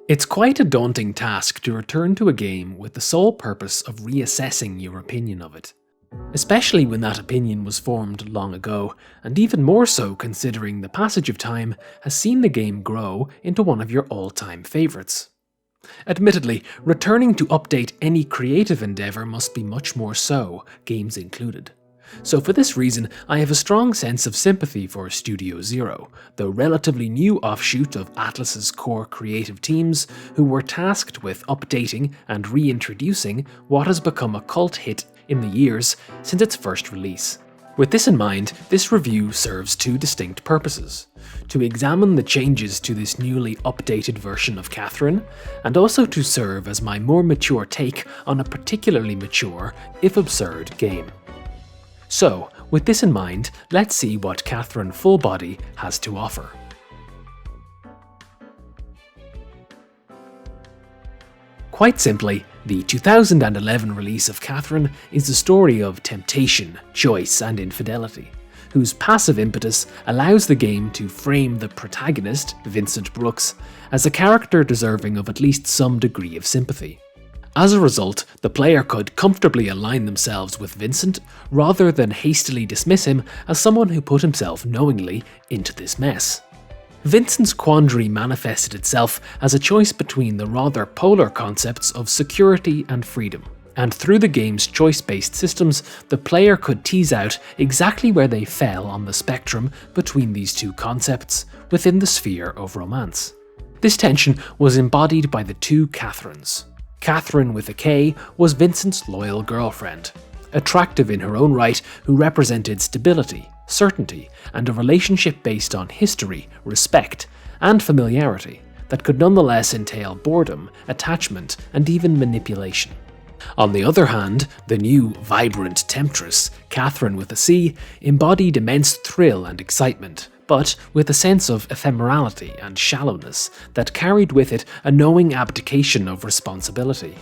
It's quite a daunting task to return to a game with the sole purpose of reassessing your opinion of it. Especially when that opinion was formed long ago, and even more so considering the passage of time has seen the game grow into one of your all-time favourites. Admittedly, returning to update any creative endeavour must be much more so, games included. So for this reason, I have a strong sense of sympathy for Studio Zero, the relatively new offshoot of Atlus's core creative teams who were tasked with updating and reintroducing what has become a cult hit in the years since its first release. With this in mind, this review serves two distinct purposes: to examine the changes to this newly updated version of Catherine, and also to serve as my more mature take on a particularly mature, if absurd, game. So, with this in mind, let's see what Catherine Full Body has to offer. Quite simply, the 2011 release of Catherine is a story of temptation, choice, and infidelity, whose passive impetus allows the game to frame the protagonist, Vincent Brooks, as a character deserving of at least some degree of sympathy. As a result, the player could comfortably align themselves with Vincent rather than hastily dismiss him as someone who put himself knowingly into this mess. Vincent's quandary manifested itself as a choice between the rather polar concepts of security and freedom, and through the game's choice-based systems, the player could tease out exactly where they fell on the spectrum between these two concepts within the sphere of romance. This tension was embodied by the two Catherines. Catherine with a K was Vincent's loyal girlfriend, attractive in her own right, who represented stability, certainty, and a relationship based on history, respect, and familiarity that could nonetheless entail boredom, attachment, and even manipulation. On the other hand, the new, vibrant temptress, Catherine with a C, embodied immense thrill and excitement, but with a sense of ephemerality and shallowness that carried with it a knowing abdication of responsibility.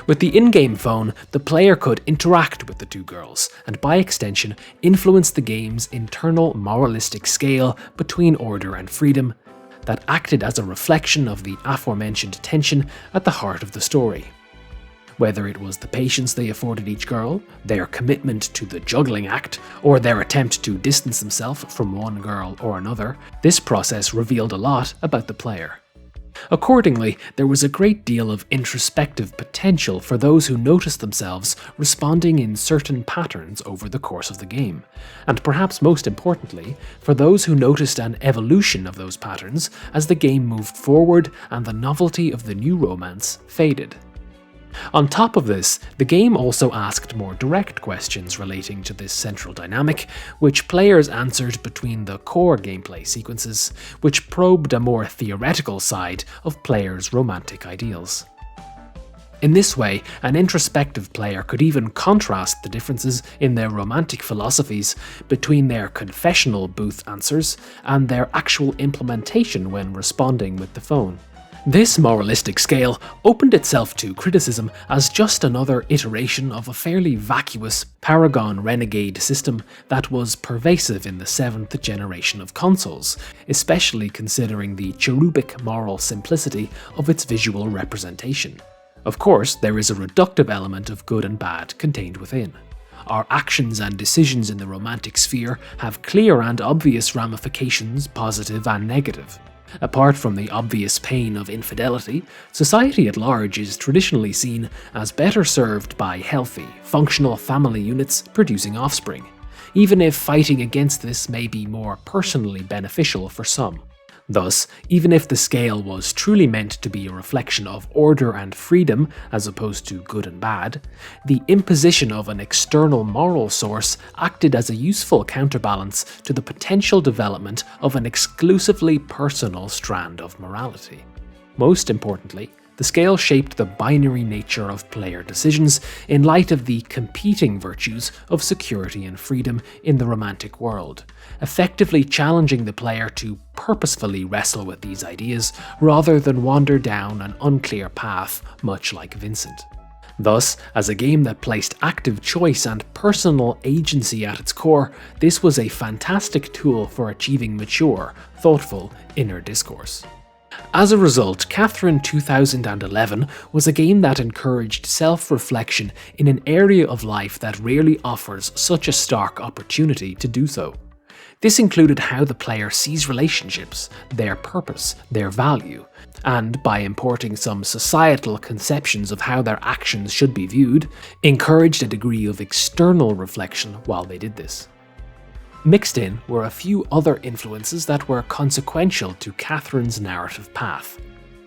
With the in-game phone, the player could interact with the two girls, and by extension, influence the game's internal moralistic scale between order and freedom that acted as a reflection of the aforementioned tension at the heart of the story. Whether it was the patience they afforded each girl, their commitment to the juggling act, or their attempt to distance themselves from one girl or another, this process revealed a lot about the player. Accordingly, there was a great deal of introspective potential for those who noticed themselves responding in certain patterns over the course of the game, and perhaps most importantly, for those who noticed an evolution of those patterns as the game moved forward and the novelty of the new romance faded. On top of this, the game also asked more direct questions relating to this central dynamic, which players answered between the core gameplay sequences, which probed a more theoretical side of players' romantic ideals. In this way, an introspective player could even contrast the differences in their romantic philosophies between their confessional booth answers and their actual implementation when responding with the phone. This moralistic scale opened itself to criticism as just another iteration of a fairly vacuous Paragon Renegade system that was pervasive in the 7th generation of consoles, especially considering the cherubic moral simplicity of its visual representation. Of course, there is a reductive element of good and bad contained within. Our actions and decisions in the romantic sphere have clear and obvious ramifications, positive and negative. Apart from the obvious pain of infidelity, society at large is traditionally seen as better served by healthy, functional family units producing offspring, even if fighting against this may be more personally beneficial for some. Thus, even if the scale was truly meant to be a reflection of order and freedom as opposed to good and bad, the imposition of an external moral source acted as a useful counterbalance to the potential development of an exclusively personal strand of morality. Most importantly, the scale shaped the binary nature of player decisions in light of the competing virtues of security and freedom in the romantic world, effectively challenging the player to purposefully wrestle with these ideas rather than wander down an unclear path, much like Vincent. Thus, as a game that placed active choice and personal agency at its core, this was a fantastic tool for achieving mature, thoughtful inner discourse. As a result, Catherine 2011 was a game that encouraged self-reflection in an area of life that rarely offers such a stark opportunity to do so. This included how the player sees relationships, their purpose, their value, and by importing some societal conceptions of how their actions should be viewed, encouraged a degree of external reflection while they did this. Mixed in were a few other influences that were consequential to Catherine's narrative path.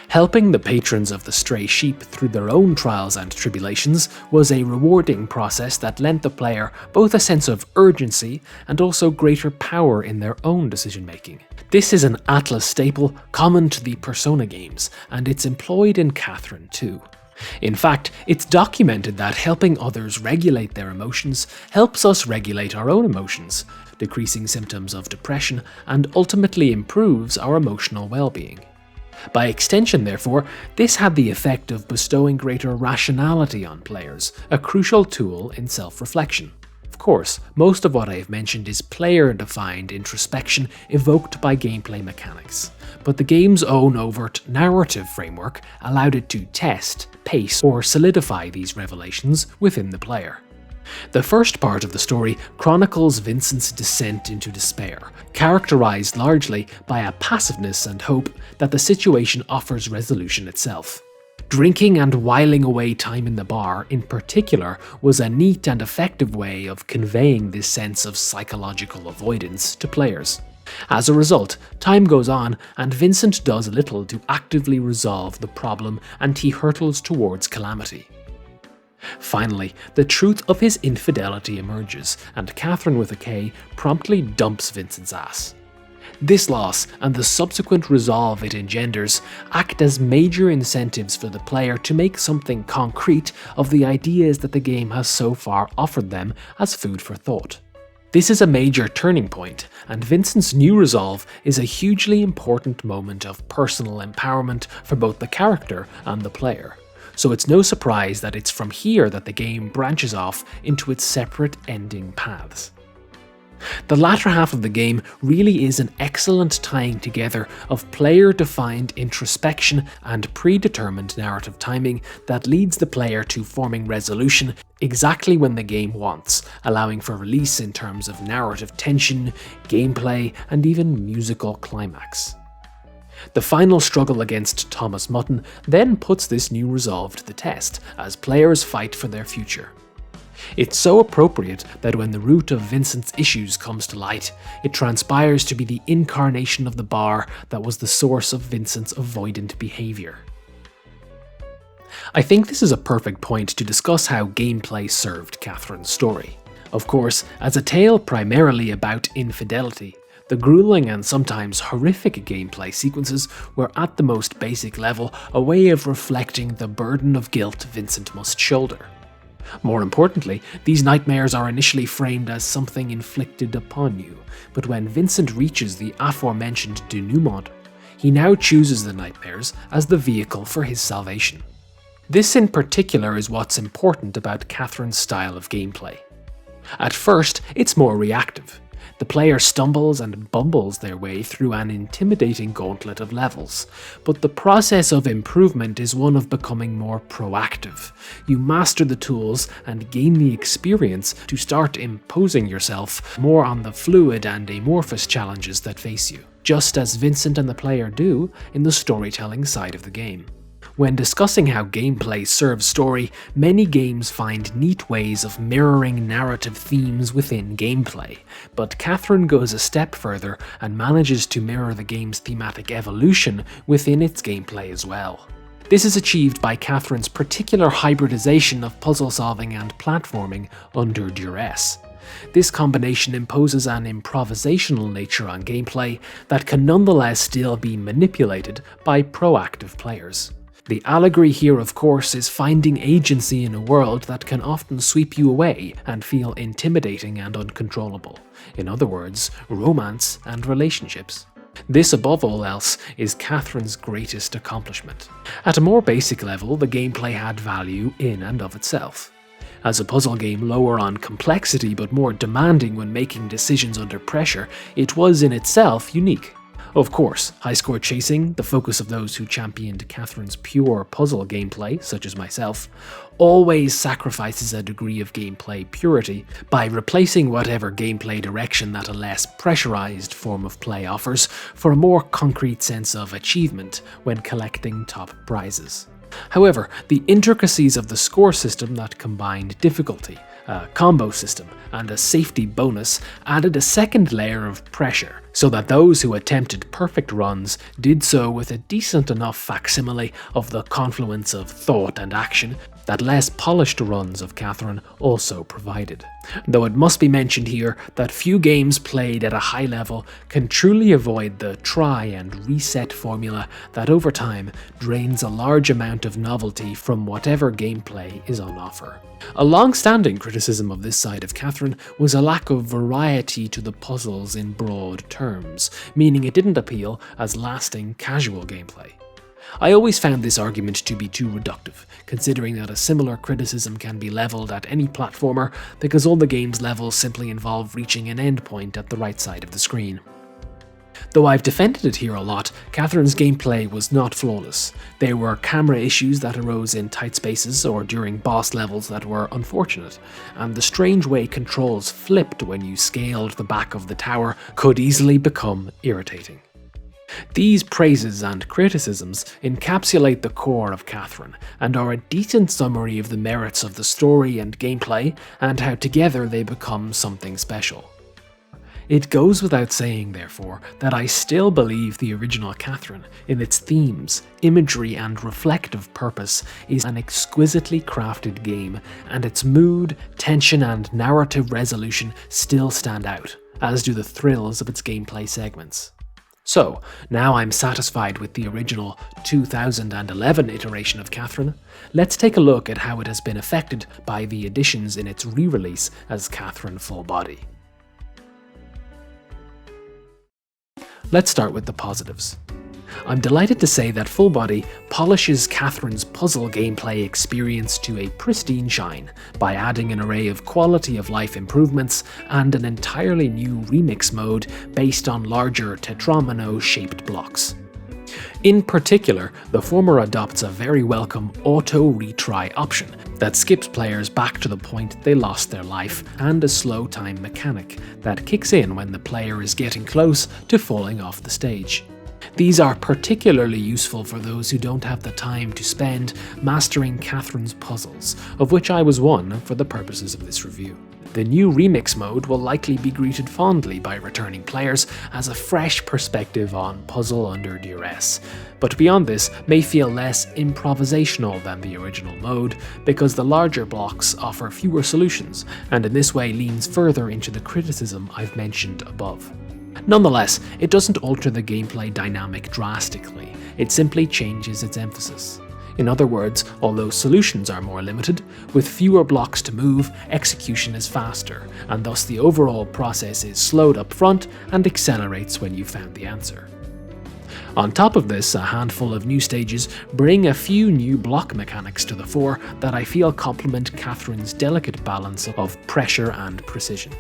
Helping the patrons of the stray sheep through their own trials and tribulations was a rewarding process that lent the player both a sense of urgency and also greater power in their own decision-making. This is an Atlas staple common to the Persona games, and it's employed in Catherine too. In fact, it's documented that helping others regulate their emotions helps us regulate our own emotions, decreasing symptoms of depression and ultimately improves our emotional well-being. By extension, therefore, this had the effect of bestowing greater rationality on players, a crucial tool in self-reflection. Of course, most of what I have mentioned is player-defined introspection evoked by gameplay mechanics, but the game's own overt narrative framework allowed it to test, pace, or solidify these revelations within the player. The first part of the story chronicles Vincent's descent into despair, characterized largely by a passiveness and hope that the situation offers resolution itself. Drinking and whiling away time in the bar, in particular, was a neat and effective way of conveying this sense of psychological avoidance to players. As a result, time goes on and Vincent does little to actively resolve the problem, and he hurtles towards calamity. Finally, the truth of his infidelity emerges, and Catherine with a K promptly dumps Vincent's ass. This loss, and the subsequent resolve it engenders, act as major incentives for the player to make something concrete of the ideas that the game has so far offered them as food for thought. This is a major turning point, and Vincent's new resolve is a hugely important moment of personal empowerment for both the character and the player. So it's no surprise that it's from here that the game branches off into its separate ending paths. The latter half of the game really is an excellent tying together of player-defined introspection and predetermined narrative timing that leads the player to forming resolution exactly when the game wants, allowing for release in terms of narrative tension, gameplay, and even musical climax. The final struggle against Thomas Mutton then puts this new resolve to the test as players fight for their future. It's so appropriate that when the root of Vincent's issues comes to light, it transpires to be the incarnation of the bar that was the source of Vincent's avoidant behaviour. I think this is a perfect point to discuss how gameplay served Catherine's story. Of course, as a tale primarily about infidelity, the grueling and sometimes horrific gameplay sequences were at the most basic level a way of reflecting the burden of guilt Vincent must shoulder. More importantly, these nightmares are initially framed as something inflicted upon you, but when Vincent reaches the aforementioned denouement, he now chooses the nightmares as the vehicle for his salvation. This in particular is what's important about Catherine's style of gameplay. At first, it's more reactive. The player stumbles and bumbles their way through an intimidating gauntlet of levels, but the process of improvement is one of becoming more proactive. You master the tools and gain the experience to start imposing yourself more on the fluid and amorphous challenges that face you, just as Vincent and the player do in the storytelling side of the game. When discussing how gameplay serves story, many games find neat ways of mirroring narrative themes within gameplay, but Catherine goes a step further and manages to mirror the game's thematic evolution within its gameplay as well. This is achieved by Catherine's particular hybridization of puzzle solving and platforming under duress. This combination imposes an improvisational nature on gameplay that can nonetheless still be manipulated by proactive players. The allegory here, of course, is finding agency in a world that can often sweep you away and feel intimidating and uncontrollable. In other words, romance and relationships. This, above all else, is Catherine's greatest accomplishment. At a more basic level, the gameplay had value in and of itself. As a puzzle game lower on complexity but more demanding when making decisions under pressure, it was in itself unique. Of course, high-score chasing, the focus of those who championed Catherine's pure puzzle gameplay, such as myself, always sacrifices a degree of gameplay purity by replacing whatever gameplay direction that a less pressurized form of play offers for a more concrete sense of achievement when collecting top prizes. However, the intricacies of the score system that combined difficulty, a combo system, and a safety bonus added a second layer of pressure, so that those who attempted perfect runs did so with a decent enough facsimile of the confluence of thought and action that less polished runs of Catherine also provided. Though it must be mentioned here that few games played at a high level can truly avoid the try and reset formula that over time drains a large amount of novelty from whatever gameplay is on offer. A long-standing criticism of this side of Catherine was a lack of variety to the puzzles in broad terms, meaning it didn't appeal as lasting casual gameplay. I always found this argument to be too reductive, considering that a similar criticism can be levelled at any platformer because all the game's levels simply involve reaching an endpoint at the right side of the screen. Though I've defended it here a lot, Catherine's gameplay was not flawless. There were camera issues that arose in tight spaces or during boss levels that were unfortunate, and the strange way controls flipped when you scaled the back of the tower could easily become irritating. These praises and criticisms encapsulate the core of Catherine and are a decent summary of the merits of the story and gameplay and how together they become something special. It goes without saying, therefore, that I still believe the original Catherine, in its themes, imagery and reflective purpose, is an exquisitely crafted game, and its mood, tension and narrative resolution still stand out, as do the thrills of its gameplay segments. So, now I'm satisfied with the original 2011 iteration of Catherine, let's take a look at how it has been affected by the additions in its re-release as Catherine Full Body. Let's start with the positives. I'm delighted to say that Full Body polishes Catherine's puzzle gameplay experience to a pristine shine by adding an array of quality of life improvements and an entirely new remix mode based on larger tetromino-shaped blocks. In particular, the former adopts a very welcome auto-retry option that skips players back to the point they lost their life, and a slow time mechanic that kicks in when the player is getting close to falling off the stage. These are particularly useful for those who don't have the time to spend mastering Catherine's puzzles, of which I was one for the purposes of this review. The new remix mode will likely be greeted fondly by returning players as a fresh perspective on puzzle under duress, but beyond this may feel less improvisational than the original mode because the larger blocks offer fewer solutions and in this way leans further into the criticism I've mentioned above. Nonetheless, it doesn't alter the gameplay dynamic drastically, it simply changes its emphasis. In other words, although solutions are more limited, with fewer blocks to move, execution is faster, and thus the overall process is slowed up front and accelerates when you've found the answer. On top of this, a handful of new stages bring a few new block mechanics to the fore that I feel complement Catherine's delicate balance of pressure and precision.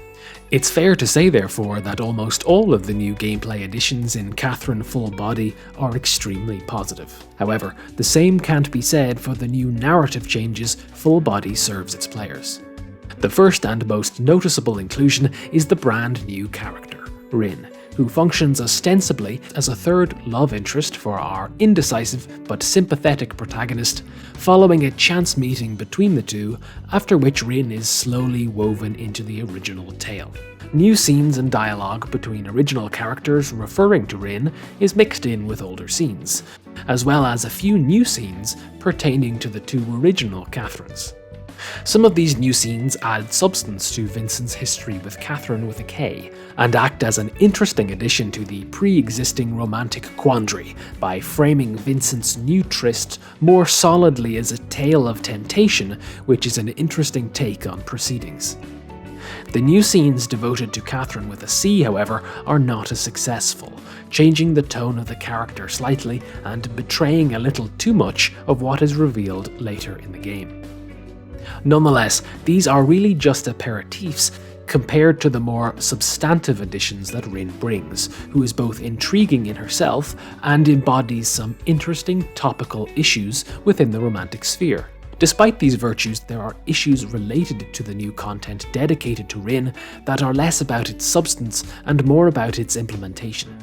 It's fair to say, therefore, that almost all of the new gameplay additions in Catherine Full Body are extremely positive. However, the same can't be said for the new narrative changes Full Body serves its players. The first and most noticeable inclusion is the brand new character, Rin, who functions ostensibly as a third love interest for our indecisive but sympathetic protagonist, following a chance meeting between the two, after which Rin is slowly woven into the original tale. New scenes and dialogue between original characters referring to Rin is mixed in with older scenes, as well as a few new scenes pertaining to the two original Catherines. Some of these new scenes add substance to Vincent's history with Catherine with a K, and act as an interesting addition to the pre-existing romantic quandary by framing Vincent's new tryst more solidly as a tale of temptation, which is an interesting take on proceedings. The new scenes devoted to Catherine with a C, however, are not as successful, changing the tone of the character slightly and betraying a little too much of what is revealed later in the game. Nonetheless, these are really just aperitifs compared to the more substantive additions that Rin brings, who is both intriguing in herself and embodies some interesting topical issues within the romantic sphere. Despite these virtues, there are issues related to the new content dedicated to Rin that are less about its substance and more about its implementation.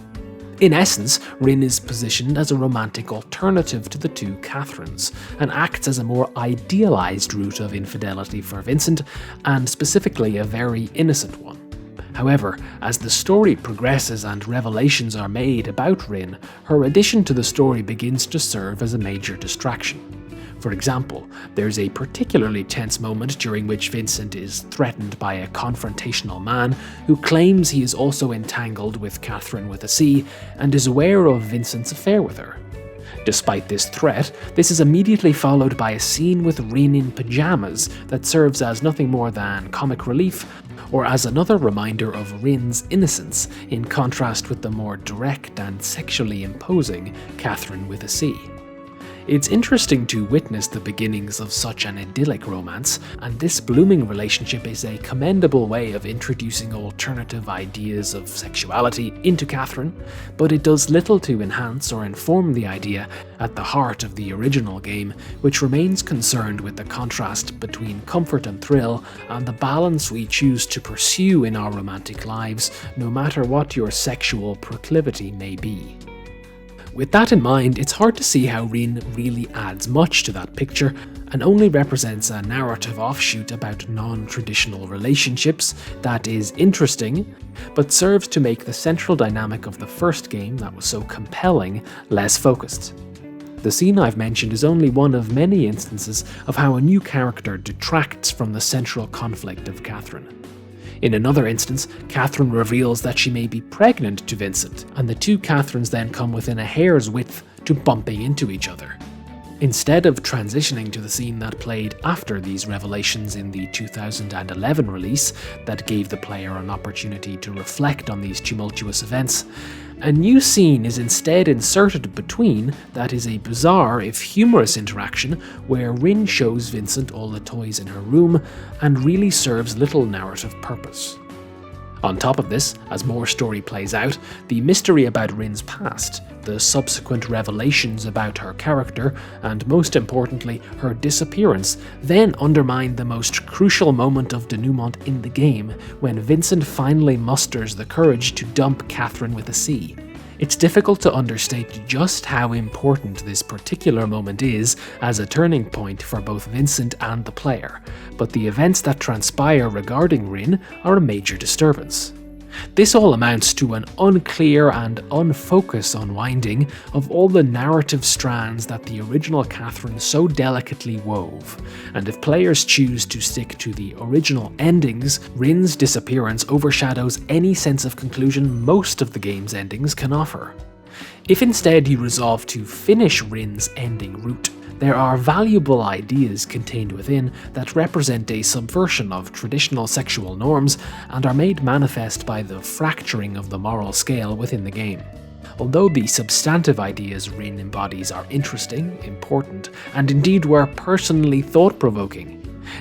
In essence, Rin is positioned as a romantic alternative to the two Catherines, and acts as a more idealized route of infidelity for Vincent, and specifically a very innocent one. However, as the story progresses and revelations are made about Rin, her addition to the story begins to serve as a major distraction. For example, there's a particularly tense moment during which Vincent is threatened by a confrontational man who claims he is also entangled with Catherine with a C and is aware of Vincent's affair with her. Despite this threat, this is immediately followed by a scene with Rin in pajamas that serves as nothing more than comic relief, or as another reminder of Rin's innocence in contrast with the more direct and sexually imposing Catherine with a C. It's interesting to witness the beginnings of such an idyllic romance, and this blooming relationship is a commendable way of introducing alternative ideas of sexuality into Catherine, but it does little to enhance or inform the idea at the heart of the original game, which remains concerned with the contrast between comfort and thrill and the balance we choose to pursue in our romantic lives, no matter what your sexual proclivity may be. With that in mind, it's hard to see how Rin really adds much to that picture and only represents a narrative offshoot about non-traditional relationships that is interesting, but serves to make the central dynamic of the first game that was so compelling less focused. The scene I've mentioned is only one of many instances of how a new character detracts from the central conflict of Catherine. In another instance, Catherine reveals that she may be pregnant to Vincent, and the two Catherines then come within a hair's width to bumping into each other. Instead of transitioning to the scene that played after these revelations in the 2011 release that gave the player an opportunity to reflect on these tumultuous events, a new scene is instead inserted between that is a bizarre, if humorous interaction where Rin shows Vincent all the toys in her room and really serves little narrative purpose. On top of this, as more story plays out, the mystery about Rin's past, the subsequent revelations about her character, and most importantly, her disappearance, then undermine the most crucial moment of denouement in the game, when Vincent finally musters the courage to dump Catherine with a C. It's difficult to understate just how important this particular moment is as a turning point for both Vincent and the player, but the events that transpire regarding Rin are a major disturbance. This all amounts to an unclear and unfocused unwinding of all the narrative strands that the original Catherine so delicately wove, and if players choose to stick to the original endings, Rin's disappearance overshadows any sense of conclusion most of the game's endings can offer. If instead you resolve to finish Rin's ending route, there are valuable ideas contained within that represent a subversion of traditional sexual norms and are made manifest by the fracturing of the moral scale within the game. Although the substantive ideas Rin embodies are interesting, important, and indeed were personally thought-provoking,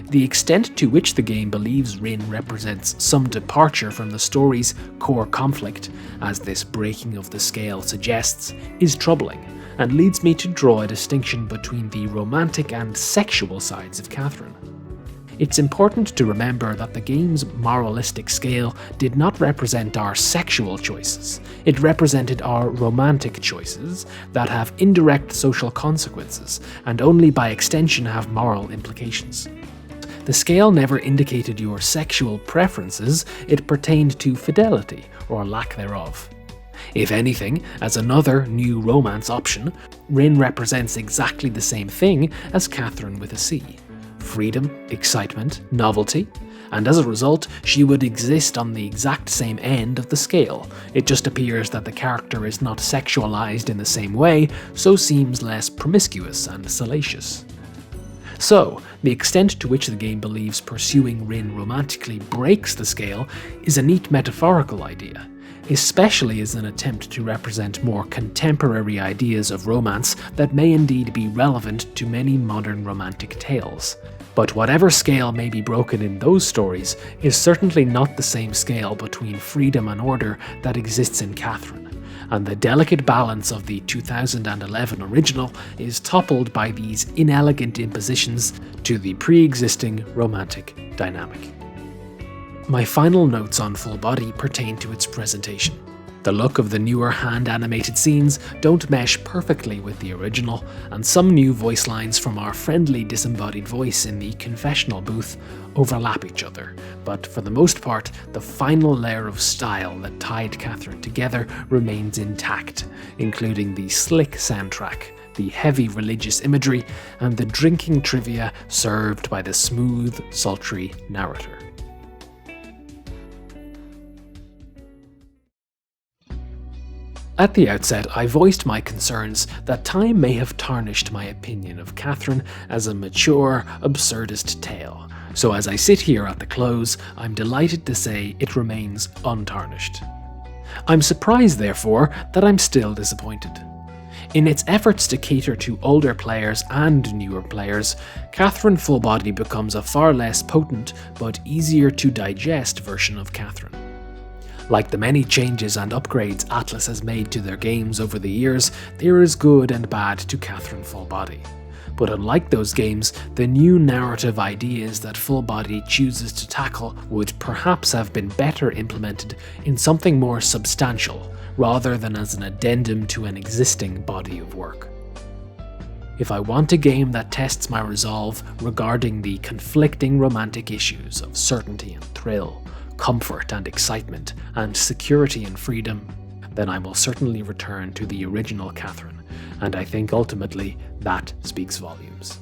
the extent to which the game believes Rin represents some departure from the story's core conflict, as this breaking of the scale suggests, is troubling, and leads me to draw a distinction between the romantic and sexual sides of Catherine. It's important to remember that the game's moralistic scale did not represent our sexual choices, it represented our romantic choices that have indirect social consequences, and only by extension have moral implications. The scale never indicated your sexual preferences, it pertained to fidelity, or lack thereof. If anything, as another new romance option, Rin represents exactly the same thing as Catherine with a C. Freedom, excitement, novelty, and as a result, she would exist on the exact same end of the scale. It just appears that the character is not sexualized in the same way, so seems less promiscuous and salacious. So, the extent to which the game believes pursuing Rin romantically breaks the scale is a neat metaphorical idea, especially as an attempt to represent more contemporary ideas of romance that may indeed be relevant to many modern romantic tales. But whatever scale may be broken in those stories is certainly not the same scale between freedom and order that exists in Catherine, and the delicate balance of the 2011 original is toppled by these inelegant impositions to the pre-existing romantic dynamic. My final notes on Full Body pertain to its presentation. The look of the newer hand-animated scenes don't mesh perfectly with the original, and some new voice lines from our friendly disembodied voice in the confessional booth overlap each other, but for the most part, the final layer of style that tied Catherine together remains intact, including the slick soundtrack, the heavy religious imagery, and the drinking trivia served by the smooth, sultry narrator. At the outset, I voiced my concerns that time may have tarnished my opinion of Catherine as a mature, absurdist tale. So as I sit here at the close, I'm delighted to say it remains untarnished. I'm surprised, therefore, that I'm still disappointed. In its efforts to cater to older players and newer players, Catherine Full Body becomes a far less potent but easier to digest version of Catherine. Like the many changes and upgrades Atlas has made to their games over the years, there is good and bad to Catherine Full Body. But unlike those games, the new narrative ideas that Full Body chooses to tackle would perhaps have been better implemented in something more substantial, rather than as an addendum to an existing body of work. If I want a game that tests my resolve regarding the conflicting romantic issues of certainty and thrill, comfort and excitement, and security and freedom, then I will certainly return to the original Catherine, and I think ultimately that speaks volumes.